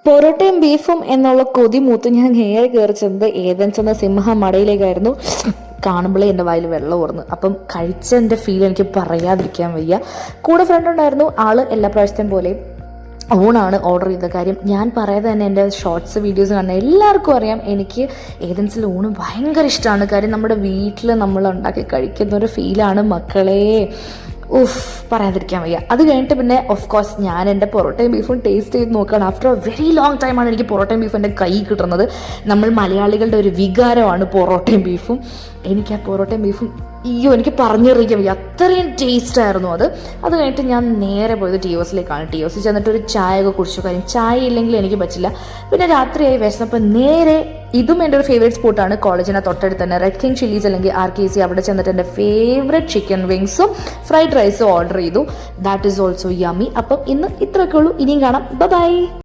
പൊറോട്ടയും ബീഫും എന്നുള്ള കൊതി മൂത്ത് ഞാൻ നേരെ കയറി ചെന്നത് ഏതൻസ് എന്ന സിംഹമടയിലേക്കായിരുന്നു. കാണുമ്പോഴേ എൻ്റെ വായിൽ വെള്ളം ഓർന്നു. അപ്പം കഴിച്ചതിൻ്റെ ഫീൽ എനിക്ക് പറയാതിരിക്കാൻ വയ്യ. കൂടെ ഫ്രണ്ട് ഉണ്ടായിരുന്നു. ആള് എല്ലാ പ്രാവശ്യത്തെയും പോലെയും ഊണാണ് ഓർഡർ ചെയ്ത കാര്യം ഞാൻ പറയാതെ തന്നെ എൻ്റെ ഷോർട്സ് വീഡിയോസ് കാണുന്ന എല്ലാവർക്കും അറിയാം. എനിക്ക് ഏതൻസിൽ ഊണ് ഭയങ്കര ഇഷ്ടമാണ്. കാര്യം നമ്മുടെ വീട്ടിൽ നമ്മൾ ഉണ്ടാക്കി കഴിക്കുന്ന ഒരു ഫീലാണ് മക്കളെ. പറയാതിരിക്കാൻ വയ്യ. അത് കഴിഞ്ഞിട്ട് പിന്നെ ഓഫ് കോഴ്സ് ഞാൻ എൻ്റെ പൊറോട്ടയും ബീഫും ടേസ്റ്റ് ചെയ്ത് നോക്കുകയാണ്. ആഫ്റ്റർ എ വെരി ലോങ് ടൈമാണ് എനിക്ക് പൊറോട്ടയും ബീഫും എൻ്റെ കൈ കിട്ടുന്നത്. നമ്മൾ മലയാളികളുടെ ഒരു വികാരമാണ് പൊറോട്ടയും ബീഫും. എനിക്ക് ആ പൊറോട്ടയും ബീഫും എനിക്ക് പറഞ്ഞറിയിക്കാൻ വയ്യ, അത്രയും ടേസ്റ്റ് ആയിരുന്നു അത്. അത് കഴിഞ്ഞിട്ട് ഞാൻ നേരെ പോയത് ടിയോസിലേക്കാണ്. ടിയോസിൽ ചെന്നിട്ട് ഒരു ചായ ഒക്കെ കുടിച്ചു. കാര്യം ചായ ഇല്ലെങ്കിൽ എനിക്ക് പറ്റില്ല. പിന്നെ രാത്രിയായി വിശന്നപ്പോൾ നേരെ ഇതും എൻ്റെ ഒരു ഫേവറേറ്റ് സ്പോട്ടാണ്. കോളേജിനെ തൊട്ടടുത്ത് തന്നെ റെഡ് കിങ് ചില്ലീസ് അല്ലെങ്കിൽ RKC. അവിടെ ചെന്നിട്ട് എൻ്റെ ഫേവറേറ്റ് ചിക്കൻ വിങ്സും ഫ്രൈഡ് റൈസും ഓർഡർ ചെയ്തു. That is also yummy. അപ്പം ഇന്ന് ഇത്രയൊക്കെ ഉള്ളൂ. ഇനിയും കാണാം. ബൈ.